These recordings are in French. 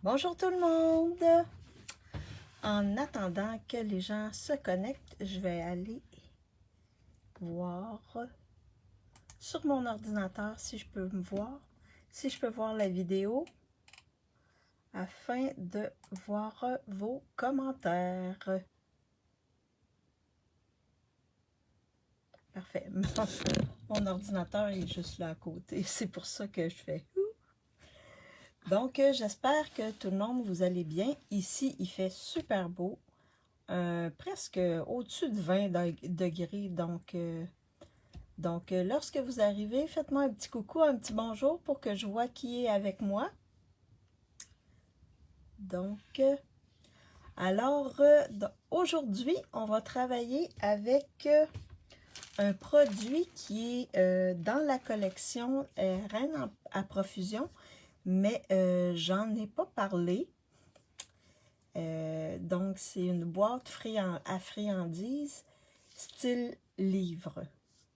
Bonjour tout le monde! En attendant que les gens se connectent, je vais aller voir sur mon ordinateur si je peux me voir, si je peux voir la vidéo, afin de voir vos commentaires. Parfait. Mon ordinateur est juste là à côté, c'est pour ça que je fais. Donc, j'espère que tout le monde, vous allez bien. Ici, il fait super beau. Presque au-dessus de 20 degrés. Donc, lorsque vous arrivez, faites-moi un petit coucou, un petit bonjour pour que je vois qui est avec moi. Donc, aujourd'hui, on va travailler avec un produit qui est dans la collection Reine à profusion, mais j'en ai pas parlé. Donc, c'est une boîte à friandises style livre.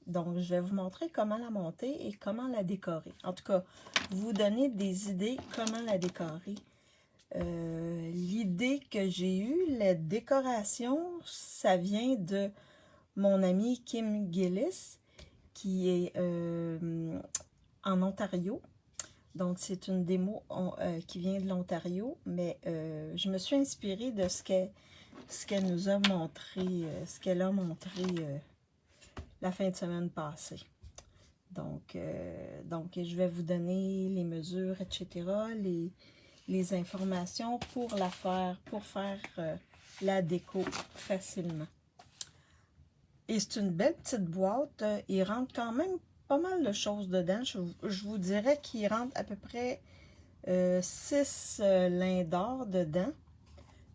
Donc, je vais vous montrer comment la monter et comment la décorer. En tout cas, vous donner des idées comment la décorer. L'idée que j'ai eue, la décoration, ça vient de mon ami Kim Gillis, qui est en Ontario. Donc, c'est une démo qui vient de l'Ontario, mais je me suis inspirée de ce qu'elle nous a montré, ce qu'elle a montré la fin de semaine passée. Donc, je vais vous donner les mesures, etc., les informations pour faire la déco facilement. Et c'est une belle petite boîte. Il rentre quand même pas mal de choses dedans. Je vous dirais qu'il rentre à peu près 6 lins d'or dedans.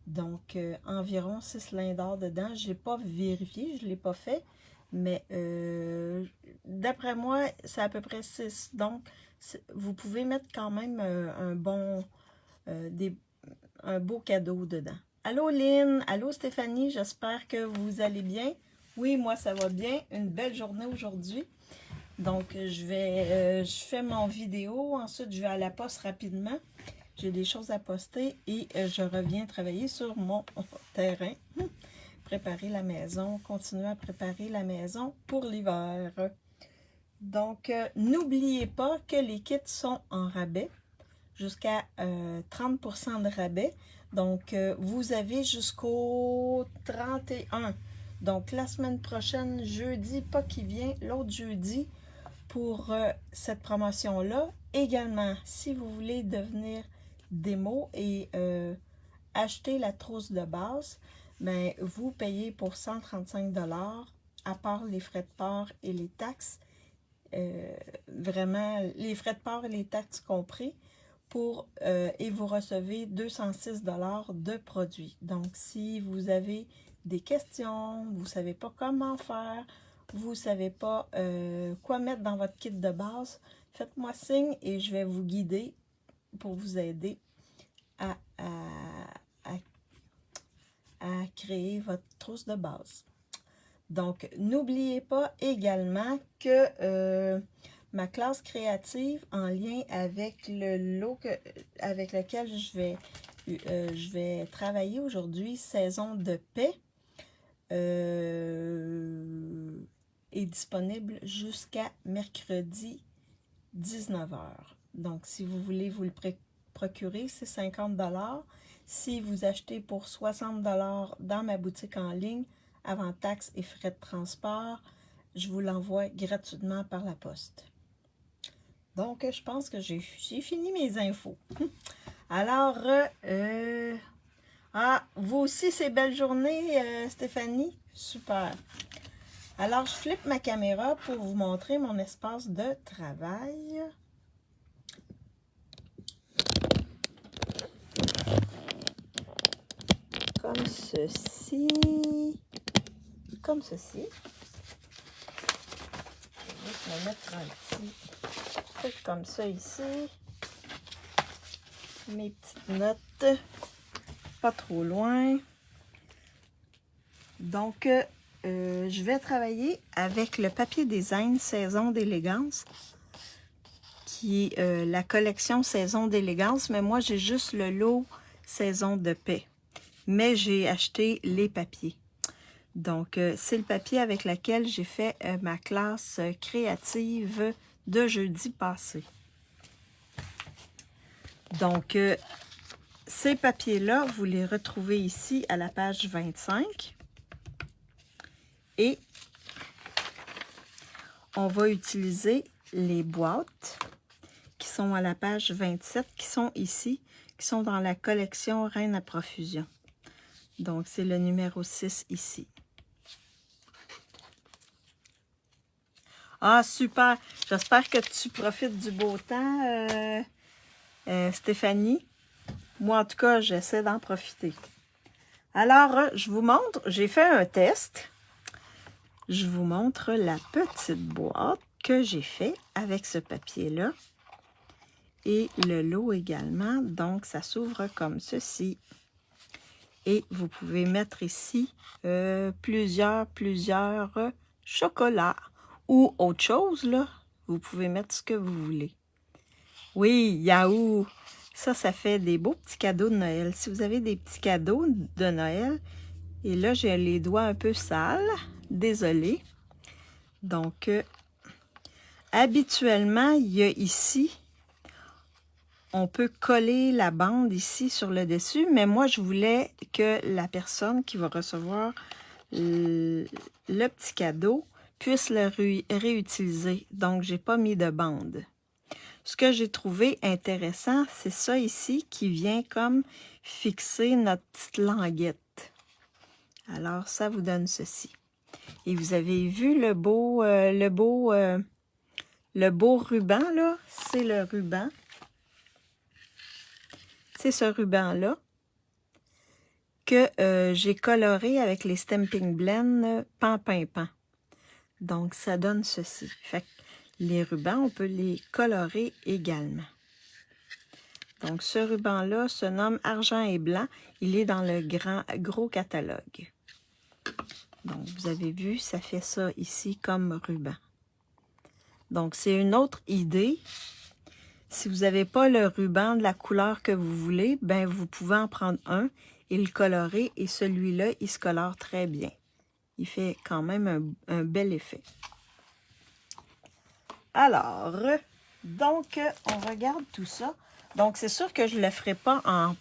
Donc, environ 6 lins d'or dedans. Je n'ai pas vérifié, je ne l'ai pas fait. Mais d'après moi, c'est à peu près 6. Donc, vous pouvez mettre quand même un beau cadeau dedans. Allô Lynn, allô Stéphanie, j'espère que vous allez bien. Oui, moi ça va bien. Une belle journée aujourd'hui. Donc, je fais mon vidéo. Ensuite, je vais à la poste rapidement. J'ai des choses à poster et je reviens travailler sur mon terrain. Préparer la maison, continuer à préparer la maison pour l'hiver. Donc, n'oubliez pas que les kits sont en rabais, jusqu'à 30% de rabais. Donc, vous avez jusqu'au 31. Donc, la semaine prochaine, jeudi, pas qui vient, l'autre jeudi, pour cette promotion-là. Également, si vous voulez devenir démo et acheter la trousse de base, ben, vous payez pour 135 $, à part les frais de port et les taxes. Vraiment, les frais de port et les taxes compris, et vous recevez 206 $ de produits. Donc, si vous avez des questions, vous ne savez pas comment faire, vous ne savez pas quoi mettre dans votre kit de base, faites-moi signe et je vais vous guider pour vous aider à créer votre trousse de base. Donc, n'oubliez pas également que ma classe créative en lien avec le lot avec lequel je vais travailler aujourd'hui, Saison de paix, est disponible jusqu'à mercredi 19 h. Donc, si vous voulez vous le procurer, c'est 50 $. Si vous achetez pour 60 $ dans ma boutique en ligne, avant taxes et frais de transport, je vous l'envoie gratuitement par la poste. Donc, je pense que j'ai fini mes infos. Alors, vous aussi, c'est belle journée, Stéphanie? Super. Alors, je flippe ma caméra pour vous montrer mon espace de travail. Comme ceci. Comme ceci. Je vais juste me mettre un petit truc comme ça ici. Mes petites notes. Pas trop loin. Donc, je vais travailler avec le papier design Saison d'élégance, qui est la collection Saison d'élégance, mais moi j'ai juste le lot Saison de paix. Mais j'ai acheté les papiers. Donc, c'est le papier avec lequel j'ai fait ma classe créative de jeudi passé. Donc, ces papiers-là, vous les retrouvez ici à la page 25. Et on va utiliser les boîtes qui sont à la page 27, qui sont ici, qui sont dans la collection Reine à profusion. Donc, c'est le numéro 6 ici. Ah, super! J'espère que tu profites du beau temps, Stéphanie. Moi, en tout cas, j'essaie d'en profiter. Alors, je vous montre, j'ai fait un test. Je vous montre la petite boîte que j'ai fait avec ce papier-là. Et le lot également. Donc, ça s'ouvre comme ceci. Et vous pouvez mettre ici plusieurs chocolats. Ou autre chose, là. Vous pouvez mettre ce que vous voulez. Oui, Yahoo! Ça fait des beaux petits cadeaux de Noël. Si vous avez des petits cadeaux de Noël, et là, j'ai les doigts un peu sales. Désolée. Donc, habituellement, il y a ici, on peut coller la bande ici sur le dessus, mais moi, je voulais que la personne qui va recevoir le petit cadeau puisse le réutiliser. Donc, j'ai pas mis de bande. Ce que j'ai trouvé intéressant, c'est ça ici qui vient comme fixer notre petite languette. Alors, ça vous donne ceci. Et vous avez vu le beau ruban, là? C'est le ruban. C'est ce ruban-là que j'ai coloré avec les Stamping Blend Pan Pan Pan. Donc, ça donne ceci. Fait que les rubans, on peut les colorer également. Donc, ce ruban-là se nomme Argent et Blanc. Il est dans le gros catalogue. Donc, vous avez vu, ça fait ça ici comme ruban. Donc, c'est une autre idée. Si vous n'avez pas le ruban de la couleur que vous voulez, ben vous pouvez en prendre un et le colorer. Et celui-là, il se colore très bien. Il fait quand même un bel effet. Alors, donc, on regarde tout ça. Donc, c'est sûr que je ne le ferai pas en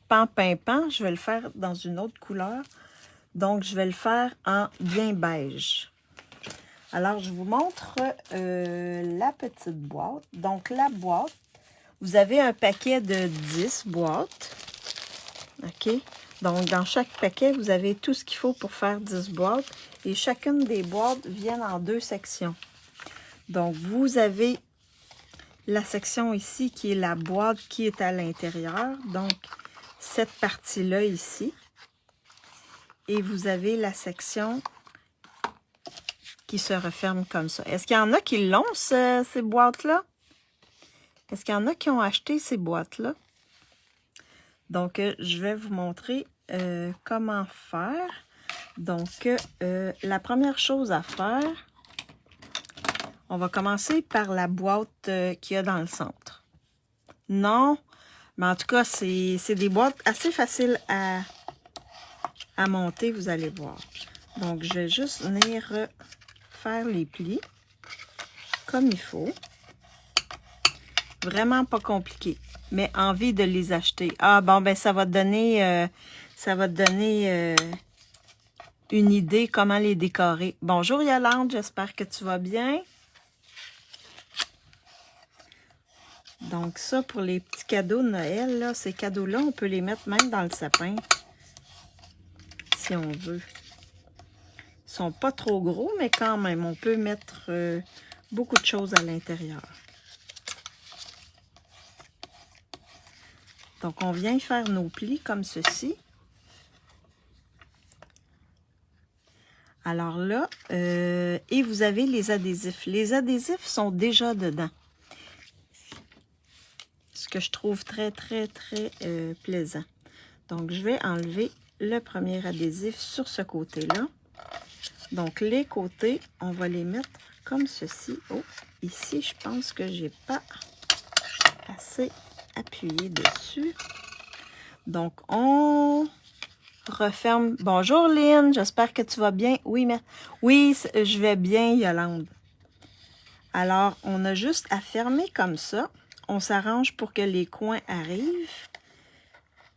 pan-pan-pan. Je vais le faire dans une autre couleur. Donc, je vais le faire en bien beige. Alors, je vous montre la petite boîte. Donc, la boîte, vous avez un paquet de 10 boîtes. OK? Donc, dans chaque paquet, vous avez tout ce qu'il faut pour faire 10 boîtes. Et chacune des boîtes vient en 2 sections. Donc, vous avez la section ici qui est la boîte qui est à l'intérieur. Donc, cette partie-là ici. Et vous avez la section qui se referme comme ça. Est-ce qu'il y en a qui l'ont, ces boîtes-là? Est-ce qu'il y en a qui ont acheté ces boîtes-là? Donc, je vais vous montrer comment faire. Donc, la première chose à faire, on va commencer par la boîte qu'il y a dans le centre. Non, mais en tout cas, c'est des boîtes assez faciles à monter, vous allez voir. Donc, je vais juste venir faire les plis comme il faut. Vraiment pas compliqué, mais envie de les acheter. Ah bon, ben ça va te donner, une idée comment les décorer. Bonjour Yolande, j'espère que tu vas bien. Donc ça, pour les petits cadeaux de Noël, là, ces cadeaux-là, on peut les mettre même dans le sapin, si on veut. Ils sont pas trop gros, mais quand même, on peut mettre beaucoup de choses à l'intérieur. Donc, on vient faire nos plis comme ceci. Alors là, et vous avez les adhésifs. Les adhésifs sont déjà dedans. Ce que je trouve très plaisant. Donc, je vais enlever le premier adhésif sur ce côté-là. Donc, les côtés, on va les mettre comme ceci. Oh, ici, je pense que j'ai pas c'est appuyer dessus. Donc, on referme. Bonjour Lynn, j'espère que tu vas bien. Oui, mais oui, je vais bien, Yolande. Alors, on a juste à fermer comme ça. On s'arrange pour que les coins arrivent.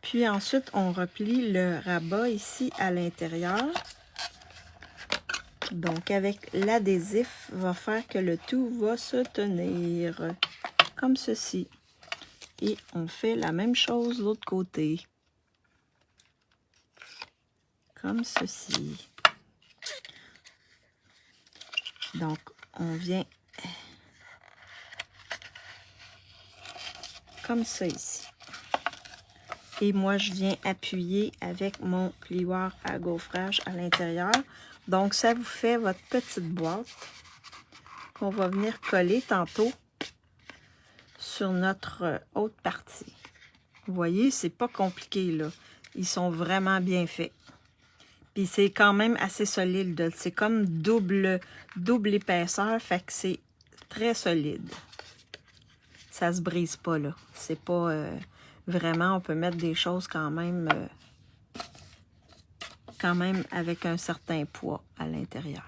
Puis ensuite, on replie le rabat ici à l'intérieur. Donc, avec l'adhésif, va faire que le tout va se tenir comme ceci. Et on fait la même chose de l'autre côté. Comme ceci. Donc, on vient comme ça ici. Et moi, je viens appuyer avec mon plioir à gaufrage à l'intérieur. Donc, ça vous fait votre petite boîte qu'on va venir coller tantôt sur notre autre partie. Vous voyez, c'est pas compliqué, là. Ils sont vraiment bien faits. Puis c'est quand même assez solide. C'est comme double épaisseur, fait que c'est très solide. Ça se brise pas, là. C'est pas... vraiment, on peut mettre des choses quand même avec un certain poids à l'intérieur.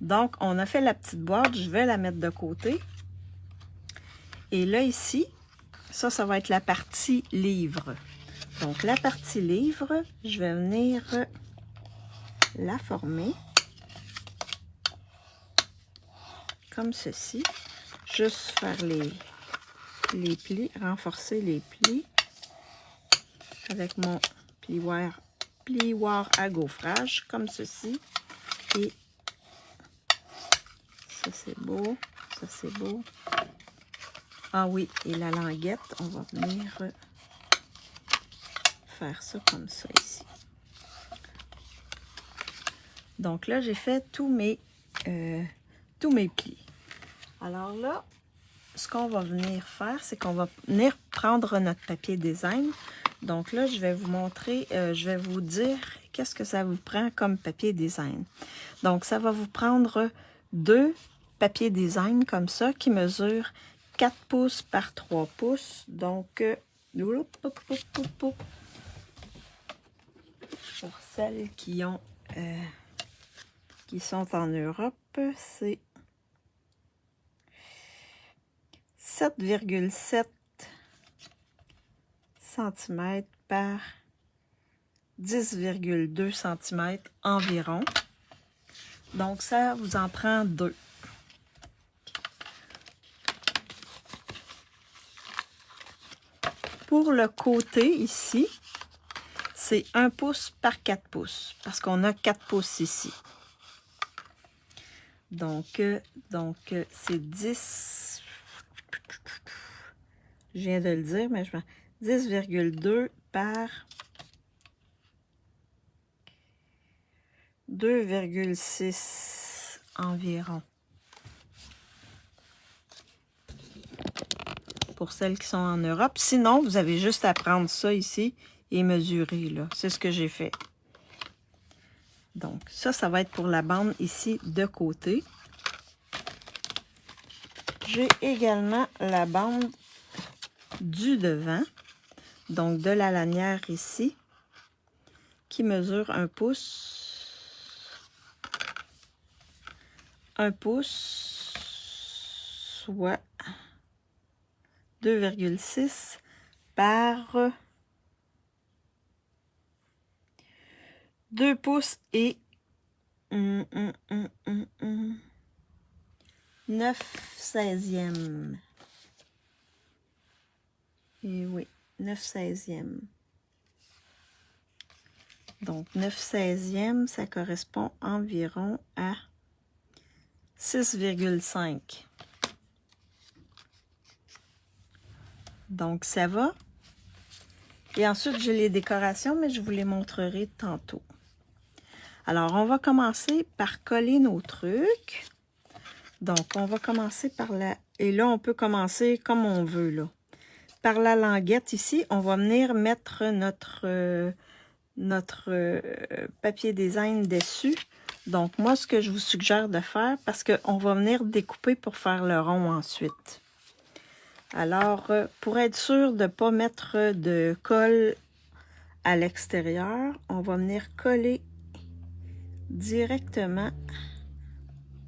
Donc, on a fait la petite boîte. Je vais la mettre de côté. Et là, ici, ça va être la partie livre. Donc, la partie livre, je vais venir la former comme ceci. Juste faire les plis, renforcer les plis avec mon plioir à gaufrage, comme ceci. Et ça, c'est beau. Ça, c'est beau. Ah oui, et la languette, on va venir faire ça comme ça ici. Donc là, j'ai fait tous mes plis. Alors là, ce qu'on va venir faire, c'est qu'on va venir prendre notre papier design. Donc là, je vais vous montrer, je vais vous dire qu'est-ce que ça vous prend comme papier design. Donc, ça va vous prendre 2 papiers design comme ça qui mesurent 4 pouces par 3 pouces. Donc, pour celles qui sont en Europe, c'est 7,7 cm par 10,2 cm environ. Donc, ça vous en prend 2. Pour le côté ici, c'est 1 pouce par 4 pouces, parce qu'on a 4 pouces ici. Donc c'est 10, je viens de le dire, mais je 10,2 par 2,6 environ. Pour celles qui sont en Europe. Sinon, vous avez juste à prendre ça ici et mesurer, là. C'est ce que j'ai fait. Donc, ça va être pour la bande ici de côté. J'ai également la bande du devant, donc de la lanière ici, qui mesure 1 pouce. 1 pouce, soit 2,6 par 2 pouces et 9/16e. Et oui, 9/16e. Donc, 9/16e, ça correspond environ à 6,5. Donc, ça va. Et ensuite, j'ai les décorations, mais je vous les montrerai tantôt. Alors, on va commencer par coller nos trucs. Donc, on va commencer par la... Et là, on peut commencer comme on veut, là. Par la languette ici, on va venir mettre notre papier design dessus. Donc, moi, ce que je vous suggère de faire, parce qu'on va venir découper pour faire le rond ensuite. Alors, pour être sûr de ne pas mettre de colle à l'extérieur, on va venir coller directement,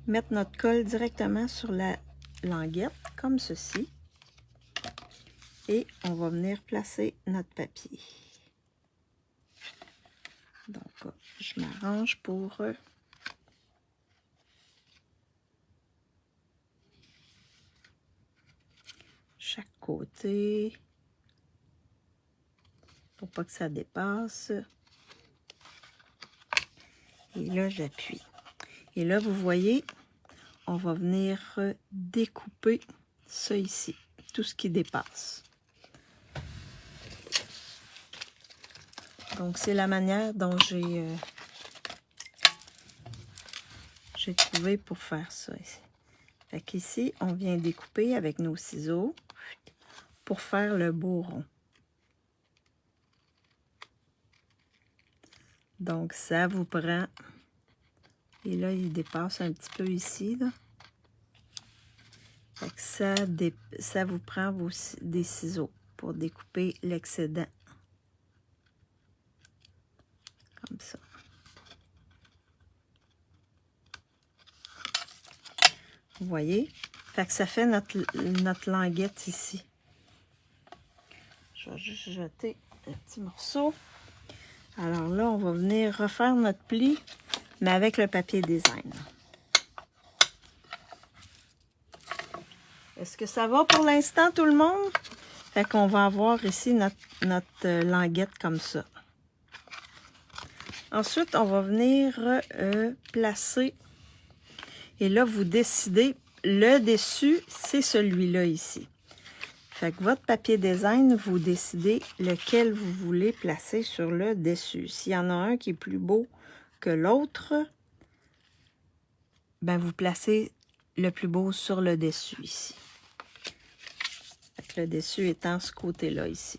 mettre notre colle directement sur la languette, comme ceci. Et on va venir placer notre papier. Donc, je m'arrange pour chaque côté, pour pas que ça dépasse. Et là, j'appuie. Et là, vous voyez, on va venir découper ça ici, tout ce qui dépasse. Donc, c'est la manière dont j'ai trouvé pour faire ça ici. Fait qu'ici, on vient découper avec nos ciseaux pour faire le beau rond. Donc, ça vous prend... Et là, il dépasse un petit peu ici, là. Fait que ça vous prend des ciseaux pour découper l'excédent. Comme ça. Vous voyez? Fait que ça fait notre languette ici. Je vais juste jeter le petit morceau. Alors là, on va venir refaire notre pli, mais avec le papier design. Est-ce que ça va pour l'instant, tout le monde? Fait qu'on va avoir ici notre languette comme ça. Ensuite, on va venir placer. Et là, vous décidez, le dessus, c'est celui-là ici. Fait que votre papier design, vous décidez lequel vous voulez placer sur le dessus. S'il y en a un qui est plus beau que l'autre, ben vous placez le plus beau sur le dessus ici. Fait que le dessus étant ce côté-là ici.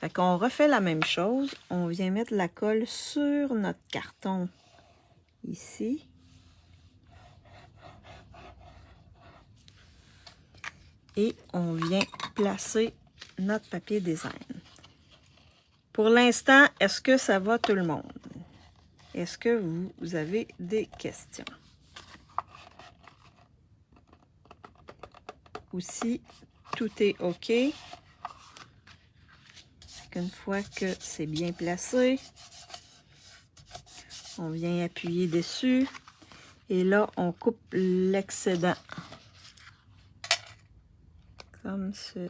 Fait qu'on refait la même chose. On vient mettre la colle sur notre carton ici. Et on vient placer notre papier design. Pour l'instant, est-ce que ça va tout le monde? Est-ce que vous avez des questions? Ou si tout est OK, une fois que c'est bien placé, on vient appuyer dessus et là, on coupe l'excédent. Comme ceci.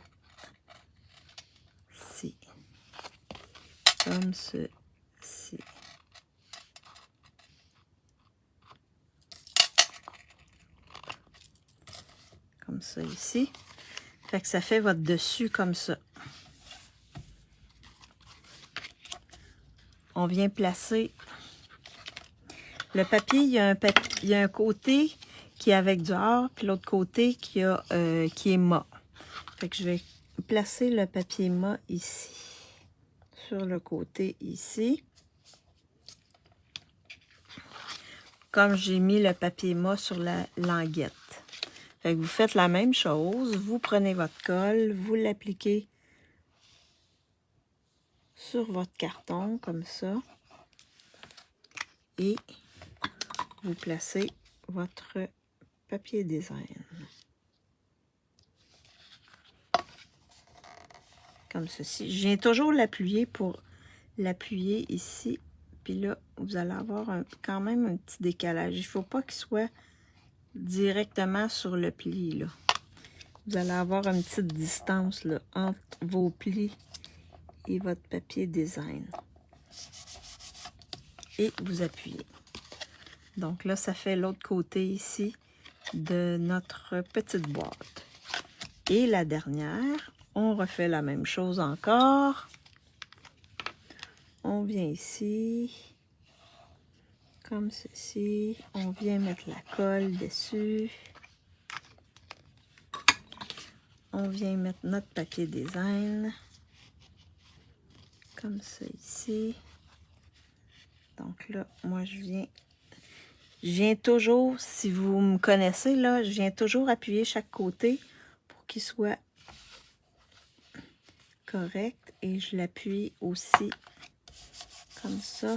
Comme ceci. Comme ça ici. Fait que ça fait votre dessus comme ça. On vient placer le papier. Il y a un côté qui est avec du or, puis l'autre côté qui est mat. Fait que je vais placer le papier mat ici, sur le côté ici. Comme j'ai mis le papier mat sur la languette. Fait que vous faites la même chose. Vous prenez votre colle, vous l'appliquez sur votre carton, comme ça. Et vous placez votre papier design. Comme ceci. Je viens toujours l'appuyer pour l'appuyer ici. Puis là, vous allez avoir quand même un petit décalage. Il ne faut pas qu'il soit directement sur le pli, là. Vous allez avoir une petite distance là, entre vos plis et votre papier design. Et vous appuyez. Donc là, ça fait l'autre côté ici de notre petite boîte. Et la dernière, on refait la même chose encore. On vient ici, comme ceci. On vient mettre la colle dessus. On vient mettre notre papier design, comme ça ici. Donc là, moi je viens toujours, si vous me connaissez là, je viens toujours appuyer chaque côté pour qu'il soit correct et je l'appuie aussi comme ça.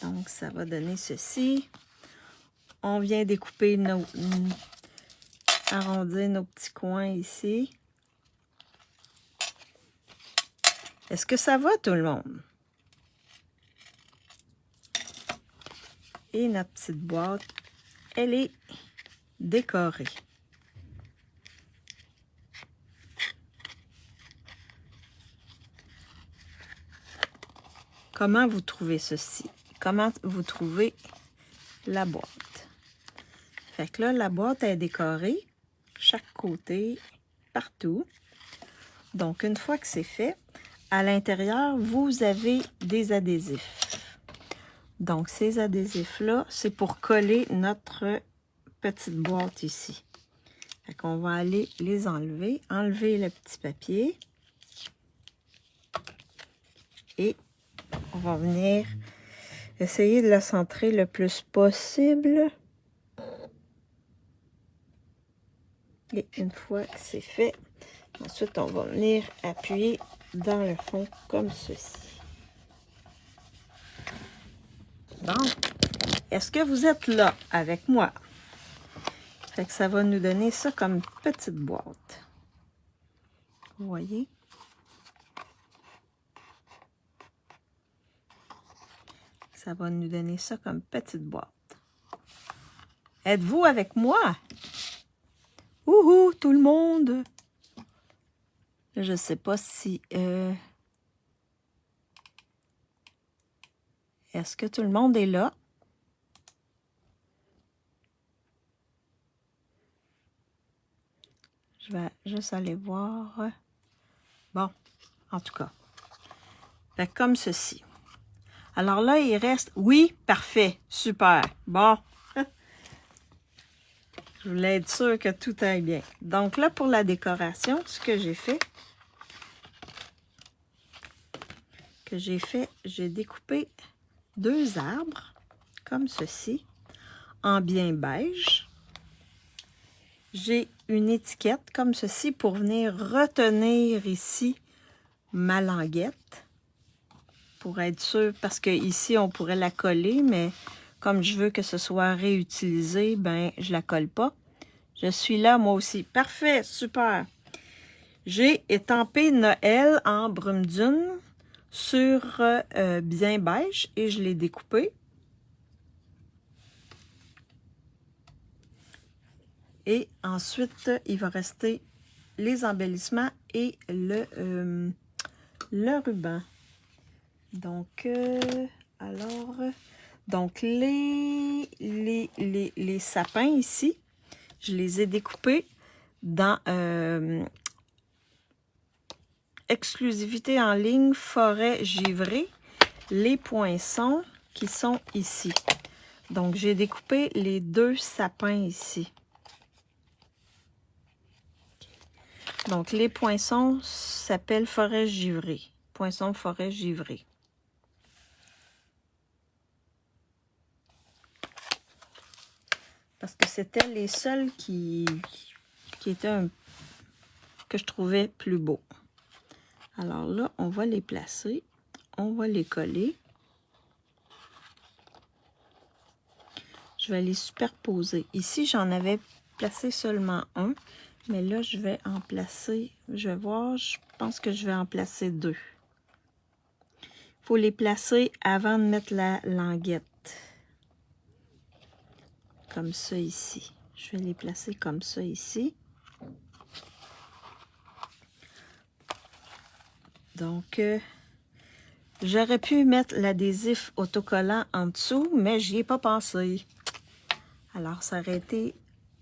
Donc, ça va donner ceci. On vient découper arrondir nos petits coins ici. Est-ce que ça va tout le monde? Et notre petite boîte, elle est décorée. Comment vous trouvez ceci? Comment vous trouvez la boîte? Fait que là, la boîte est décorée, chaque côté, partout. Donc, une fois que c'est fait, à l'intérieur, vous avez des adhésifs. Donc, ces adhésifs-là, c'est pour coller notre petite boîte ici. Fait qu'on va aller les enlever. Enlever le petit papier. Et on va venir essayer de la centrer le plus possible. Et une fois que c'est fait, ensuite, on va venir appuyer dans le fond comme ceci. Donc, est-ce que vous êtes là avec moi? Fait que ça va nous donner ça comme petite boîte. Vous voyez? Ça va nous donner ça comme petite boîte. Êtes-vous avec moi? Ouhou, tout le monde! Je sais pas si... Est-ce que tout le monde est là? Je vais juste aller voir. Bon, en tout cas. Fait comme ceci. Alors là, il reste... Oui, parfait, super. Bon. Je voulais être sûre que tout aille bien. Donc là, pour la décoration, ce que j'ai fait, j'ai découpé 2 arbres, comme ceci, en bien beige. J'ai une étiquette comme ceci pour venir retenir ici ma languette. Pour être sûr, parce que ici on pourrait la coller, mais comme je veux que ce soit réutilisé, ben je la colle pas. Je suis là moi aussi. Parfait, super. J'ai étampé Noël en brume dune sur bien beige et je l'ai découpé. Et ensuite, il va rester les embellissements et le ruban. Donc, donc les sapins ici, je les ai découpés dans exclusivité en ligne, forêt givrée, les poinçons qui sont ici. Donc, j'ai découpé les 2 sapins ici. Donc, les poinçons s'appellent forêt givrée. Poinçon forêt givrée. Parce que c'était les seuls qui étaient que je trouvais plus beaux. Alors là, on va les placer. On va les coller. Je vais les superposer. Ici, j'en avais placé seulement un. Mais là, je vais en placer, je vais voir, je pense que je vais en placer 2. Il faut les placer avant de mettre la languette. Comme ça ici. Je vais les placer comme ça ici. Donc, j'aurais pu mettre l'adhésif autocollant en dessous, mais j'y ai pas pensé. Alors, ça aurait été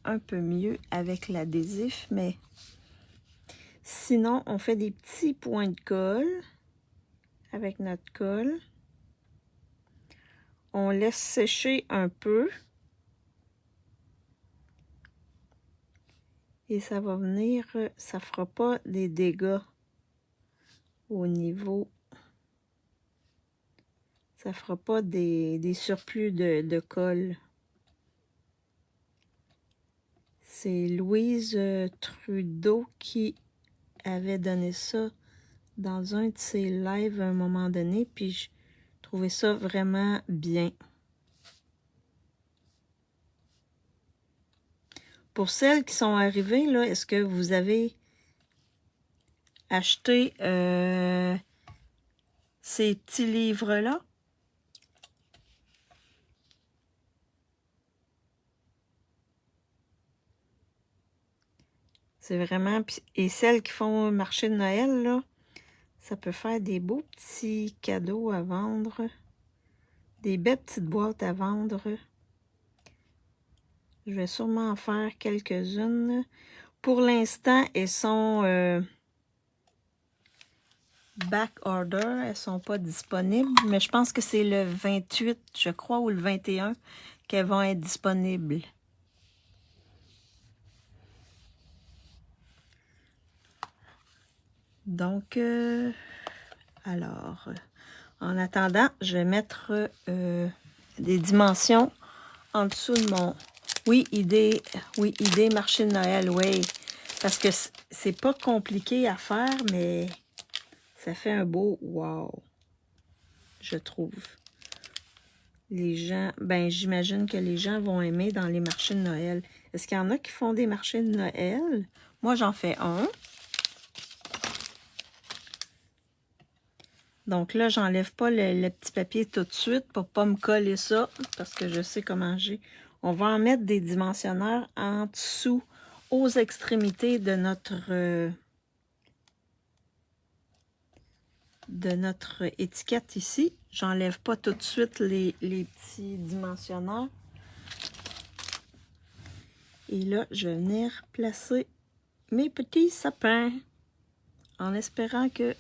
un peu mieux avec l'adhésif, mais sinon, on fait des petits points de colle avec notre colle. On laisse sécher un peu. Et ça va venir, ça fera pas des dégâts au niveau. Ça fera pas des surplus de colle. C'est Louise Trudeau qui avait donné ça dans un de ses lives à un moment donné, puis je trouvais ça vraiment bien. Pour celles qui sont arrivées, là, est-ce que vous avez acheté ces petits livres-là? C'est vraiment... Et celles qui font un marché de Noël, là, ça peut faire des beaux petits cadeaux à vendre. Des belles petites boîtes à vendre. Je vais sûrement en faire quelques-unes. Pour l'instant, elles sont back order. Elles ne sont pas disponibles. Mais je pense que c'est le 28, je crois, ou le 21 qu'elles vont être disponibles. Donc, alors, en attendant, je vais mettre des dimensions en dessous de mon... Oui, idée marché de Noël, oui. Parce que c'est pas compliqué à faire, mais ça fait un beau wow, je trouve. Les gens, ben j'imagine que les gens vont aimer dans les marchés de Noël. Est-ce qu'il y en a qui font des marchés de Noël? Moi, j'en fais un. Donc là, j'enlève pas le petit papier tout de suite pour pas me coller ça, parce que je sais comment j'ai. On va en mettre des dimensionneurs en dessous, aux extrémités de notre étiquette ici. J'enlève pas tout de suite les petits dimensionneurs. Et là, je vais venir placer mes petits sapins en espérant que...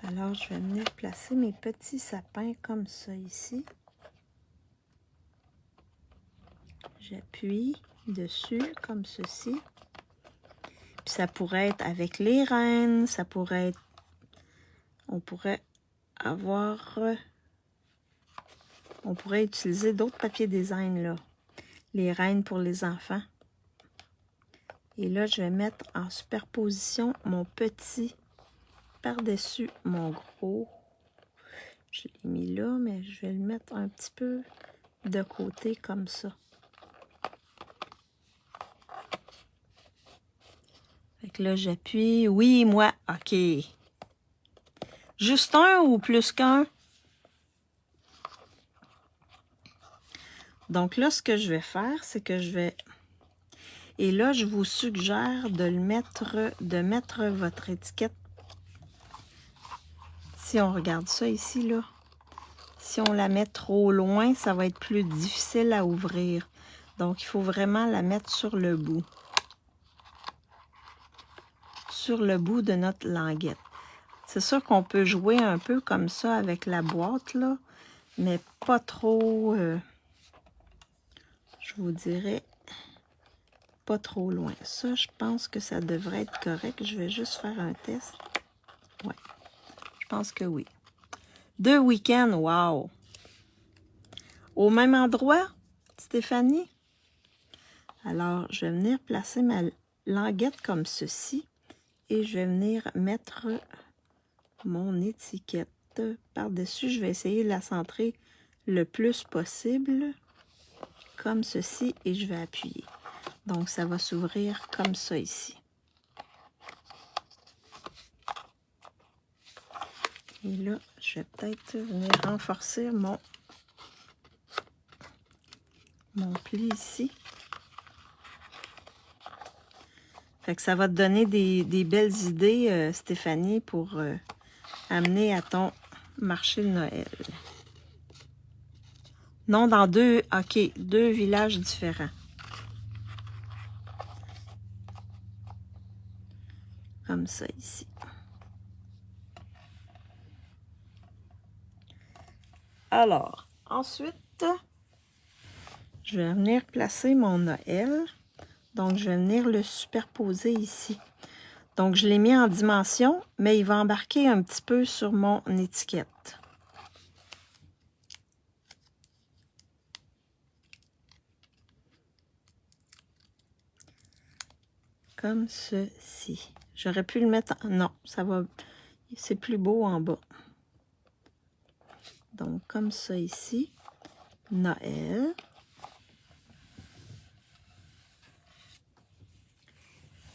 Alors, je vais venir placer mes petits sapins comme ça ici. J'appuie dessus comme ceci. Puis ça pourrait être avec les reines, ça pourrait être... On pourrait avoir... On pourrait utiliser d'autres papiers design là. Les reines pour les enfants. Et là, je vais mettre en superposition mon petit par-dessus mon gros. Je l'ai mis là, mais je vais le mettre un petit peu de côté comme ça. Fait que là, j'appuie. Oui, moi, OK. Juste un ou plus qu'un? Donc là, ce que je vais faire, c'est que je vais... Et là, je vous suggère de mettre votre étiquette. Si on regarde ça ici, là, si on la met trop loin, ça va être plus difficile à ouvrir. Donc, il faut vraiment la mettre sur le bout. Sur le bout de notre languette. C'est sûr qu'on peut jouer un peu comme ça avec la boîte, là, mais pas trop, je vous dirais, pas trop loin. Ça, je pense que ça devrait être correct. Je vais juste faire un test. Ouais, je pense que oui. 2 week-ends, wow! Au même endroit, Stéphanie? Alors, je vais venir placer ma languette comme ceci et je vais venir mettre mon étiquette par-dessus. Je vais essayer de la centrer le plus possible, comme ceci, et je vais appuyer. Donc, ça va s'ouvrir comme ça ici. Et là, je vais peut-être venir renforcer mon pli ici. Fait que ça va te donner des belles idées, Stéphanie, pour amener à ton marché de Noël. Non, dans deux villages différents. Comme ça ici. Alors, ensuite, je vais venir placer mon Noël. Donc, je vais venir le superposer ici. Donc, je l'ai mis en dimension, mais il va embarquer un petit peu sur mon étiquette. comme ceci. J'aurais pu le mettre... Non, ça va... C'est plus beau en bas. Donc, comme ça ici. Noël.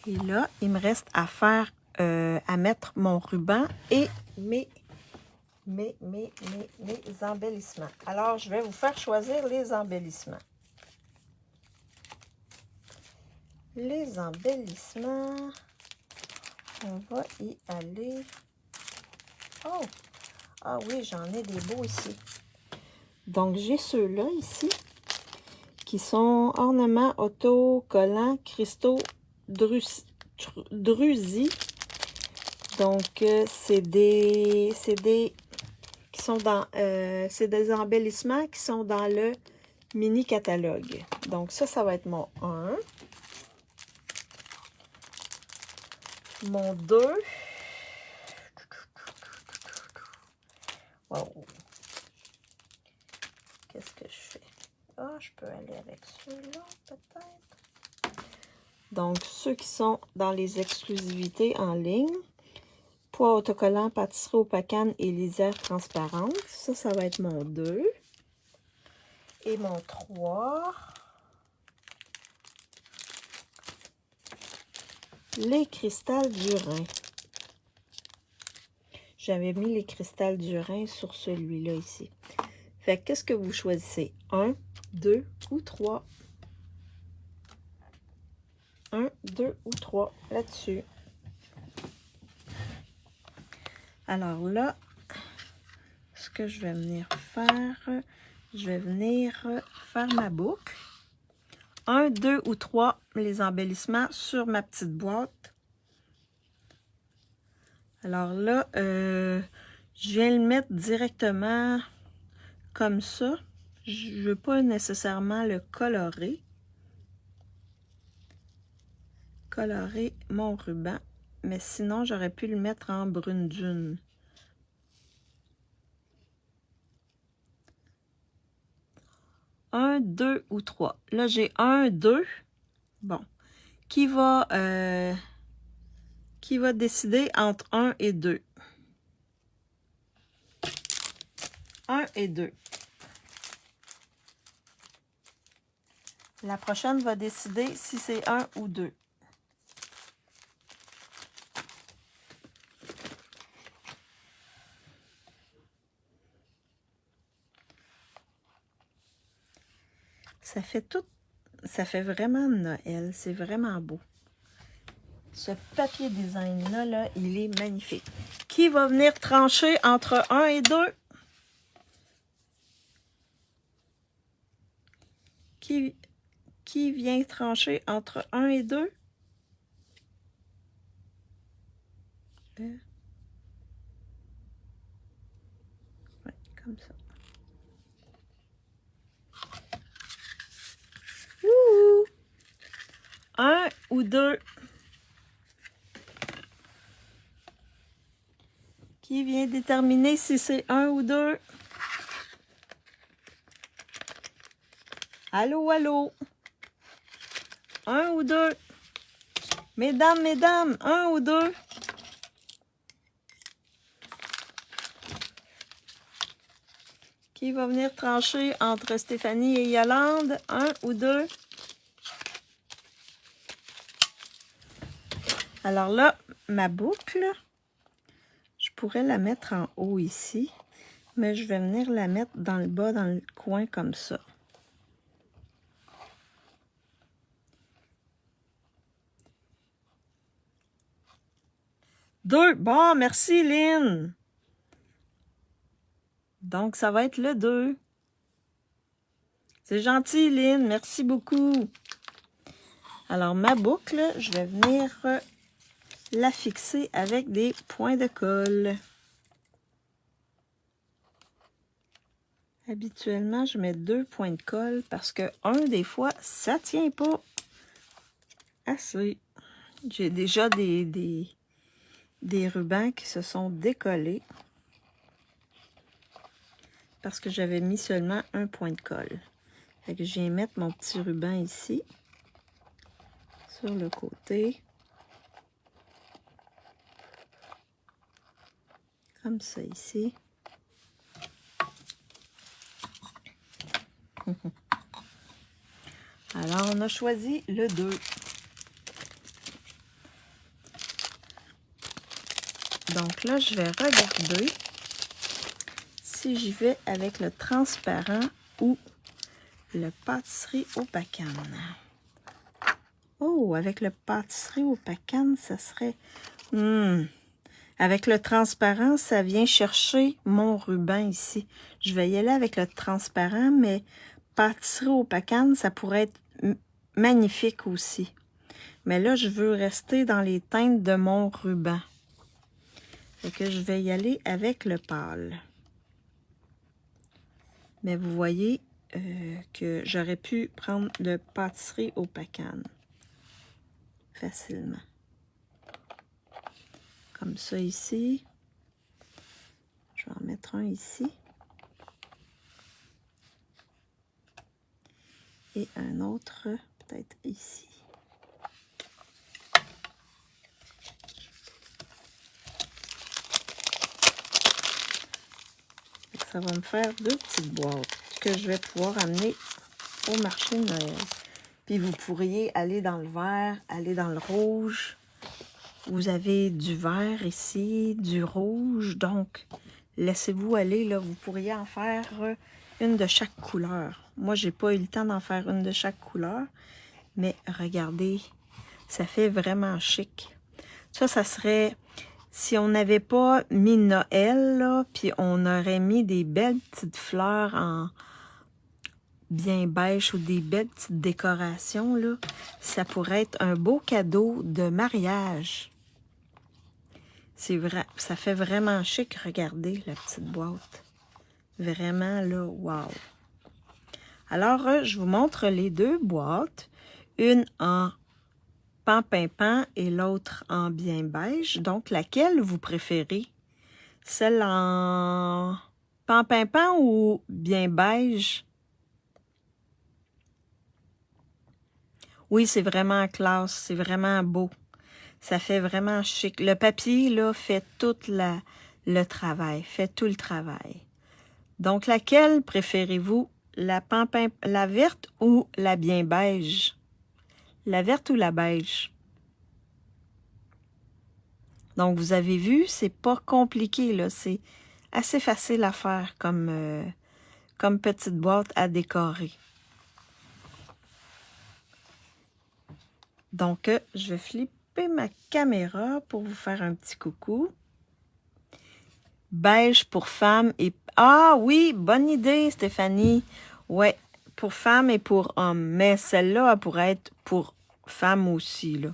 Et là, il me reste à faire... à mettre mon ruban et mes embellissements. Alors, je vais vous faire choisir les embellissements. Les embellissements, on va y aller. Oh! Ah oui, j'en ai des beaux ici. Donc, j'ai ceux-là ici, qui sont ornements autocollants cristaux druzy. Donc, c'est des qui sont dans, c'est des embellissements qui sont dans le mini catalogue. Donc, ça va être mon 1. Mon 2. Wow. Qu'est-ce que je fais? Ah, je peux aller avec ceux-là, peut-être. Donc, ceux qui sont dans les exclusivités en ligne. Poids autocollant, pâtisserie au pacane et lisière transparente. Ça va être mon 2. Et mon 3. Les cristals du Rhin. J'avais mis les cristals du Rhin sur celui-là ici. Fait que qu'est-ce que vous choisissez? 1, 2 ou 3? 1, 2 ou 3 là-dessus. Alors là, ce que je vais venir faire, je vais venir faire ma boucle. 1, 2 ou 3, les embellissements sur ma petite boîte. Alors là, je viens le mettre directement comme ça. Je ne veux pas nécessairement le colorer. Colorer mon ruban. Mais sinon, j'aurais pu le mettre en brune dune. Un, 2 ou 3. Là, j'ai 1, 2. Bon. Qui va décider entre 1 et 2? 1 et 2. La prochaine va décider si c'est 1 ou 2. Ça fait vraiment Noël. C'est vraiment beau. Ce papier design-là, là, il est magnifique. Qui va venir trancher entre 1 et 2? Qui vient trancher entre 1 et 2? Ouais, comme ça. Ouh! 1 ou 2? Qui vient déterminer si c'est 1 ou 2? Allô, allô? 1 ou 2? Mesdames, mesdames, 1 ou 2? Qui va venir trancher entre Stéphanie et Yolande? 1 ou 2? Alors là, ma boucle, je pourrais la mettre en haut ici, mais je vais venir la mettre dans le bas, dans le coin comme ça. Deux. Bon, merci Lynn. Donc, ça va être le 2. C'est gentil, Lynn. Merci beaucoup. Alors, ma boucle, je vais venir la fixer avec des points de colle. Habituellement, je mets 2 points de colle parce que des fois, ça tient pas assez. J'ai déjà des rubans qui se sont décollés parce que j'avais mis seulement 1 point de colle. Fait que je viens mettre mon petit ruban ici, sur le côté. Comme ça ici. Alors, on a choisi le 2. Donc là, je vais regarder si j'y vais avec le transparent ou le pâtisserie au pacane. Oh, avec le pâtisserie au pacane, ça serait... Avec le transparent, ça vient chercher mon ruban ici. Je vais y aller avec le transparent, mais pâtisserie au pacane, ça pourrait être magnifique aussi. Mais là, je veux rester dans les teintes de mon ruban. Fait que je vais y aller avec le pâle. Mais vous voyez que j'aurais pu prendre le pâtisserie au pacane facilement. Comme ça ici. Je vais en mettre un ici. Et un autre peut-être ici. Ça va me faire 2 petites boîtes que je vais pouvoir amener au marché de Noël. Puis vous pourriez aller dans le vert, aller dans le rouge. Vous avez du vert ici, du rouge. Donc, laissez-vous aller, là. Vous pourriez en faire une de chaque couleur. Moi, j'ai pas eu le temps d'en faire une de chaque couleur. Mais regardez, ça fait vraiment chic. Ça serait... Si on n'avait pas mis Noël, là, puis on aurait mis des belles petites fleurs en bien beige ou des belles petites décorations, là, ça pourrait être un beau cadeau de mariage. C'est vrai, ça fait vraiment chic. Regardez la petite boîte. Vraiment, là, wow. Alors, je vous montre les 2 boîtes. Une en pan-pimpant et l'autre en bien beige. Donc, laquelle vous préférez? Celle en pan-pimpant ou bien beige? Oui, c'est vraiment classe. C'est vraiment beau. Ça fait vraiment chic. Le papier, là, fait tout le travail. Fait tout le travail. Donc, laquelle préférez-vous? La verte ou la bien beige? La verte ou la beige? Donc, vous avez vu, c'est pas compliqué, là. C'est assez facile à faire comme petite boîte à décorer. Donc, je vais flipper ma caméra pour vous faire un petit coucou. Beige pour femmes et... Ah oui, bonne idée, Stéphanie. Ouais, pour femmes et pour hommes. Mais celle-là, elle pourrait être pour femmes aussi, là.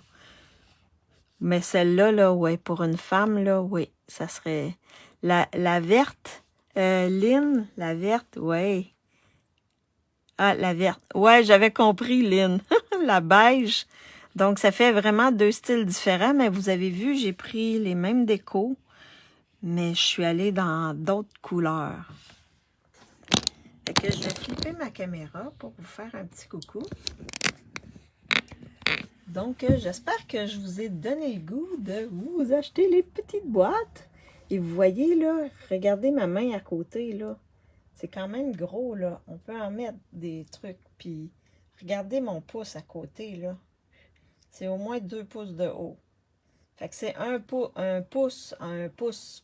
Mais celle-là, là, ouais, pour une femme, là, oui, ça serait... La verte, Lynn, la verte, ouais. Ah, la verte. Ouais, j'avais compris, Lynn. La beige. Donc, ça fait vraiment 2 styles différents, mais vous avez vu, j'ai pris les mêmes décos, mais je suis allée dans d'autres couleurs. Fait que je vais flipper ma caméra pour vous faire un petit coucou. Donc, j'espère que je vous ai donné le goût de vous acheter les petites boîtes. Et vous voyez, là, regardez ma main à côté, là. C'est quand même gros, là. On peut en mettre des trucs. Puis, regardez mon pouce à côté, là. C'est au moins 2 pouces de haut. Fait que c'est un pouce à un pouce,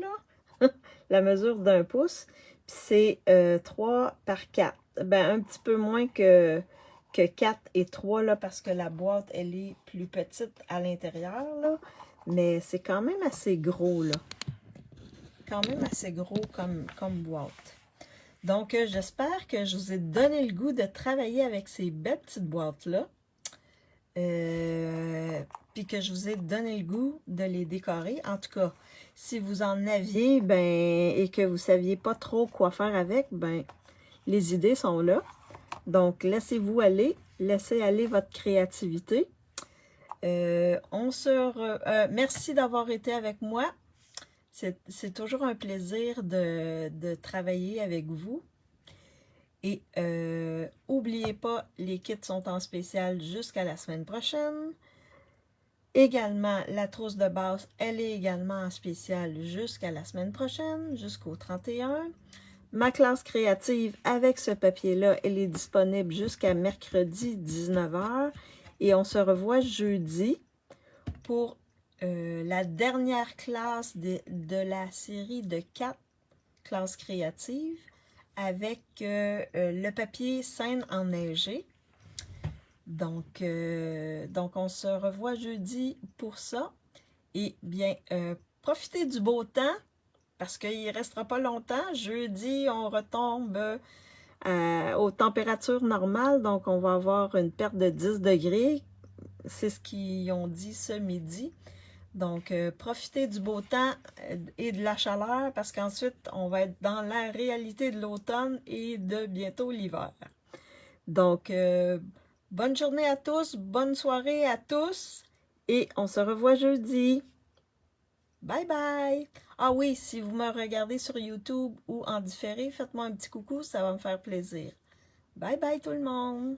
là. La mesure d'un pouce. Puis c'est 3 par 4. Ben, un petit peu moins que 4 et 3, là, parce que la boîte, elle est plus petite à l'intérieur, là. Mais c'est quand même assez gros, là. Quand même assez gros comme boîte. Donc, j'espère que je vous ai donné le goût de travailler avec ces belles petites boîtes-là. Puis que je vous ai donné le goût de les décorer. En tout cas, si vous en aviez, ben, et que vous ne saviez pas trop quoi faire avec, ben, les idées sont là. Donc, laissez-vous aller. Laissez aller votre créativité. Merci d'avoir été avec moi. C'est toujours un plaisir de travailler avec vous. Et n'oubliez pas, les kits sont en spécial jusqu'à la semaine prochaine. Également, la trousse de base, elle est également en spécial jusqu'à la semaine prochaine, jusqu'au 31. Ma classe créative avec ce papier-là, elle est disponible jusqu'à mercredi 19h. Et on se revoit jeudi pour la dernière classe de la série de 4 classes créatives avec le papier scène enneigée. Donc, on se revoit jeudi pour ça. Et bien, profitez du beau temps parce qu'il ne restera pas longtemps. Jeudi, on retombe aux températures normales. Donc, on va avoir une perte de 10 degrés. C'est ce qu'ils ont dit ce midi. Donc, profitez du beau temps et de la chaleur parce qu'ensuite, on va être dans la réalité de l'automne et de bientôt l'hiver. Donc, bonne journée à tous, bonne soirée à tous et on se revoit jeudi. Bye bye! Ah oui, si vous me regardez sur YouTube ou en différé, faites-moi un petit coucou, ça va me faire plaisir. Bye bye tout le monde!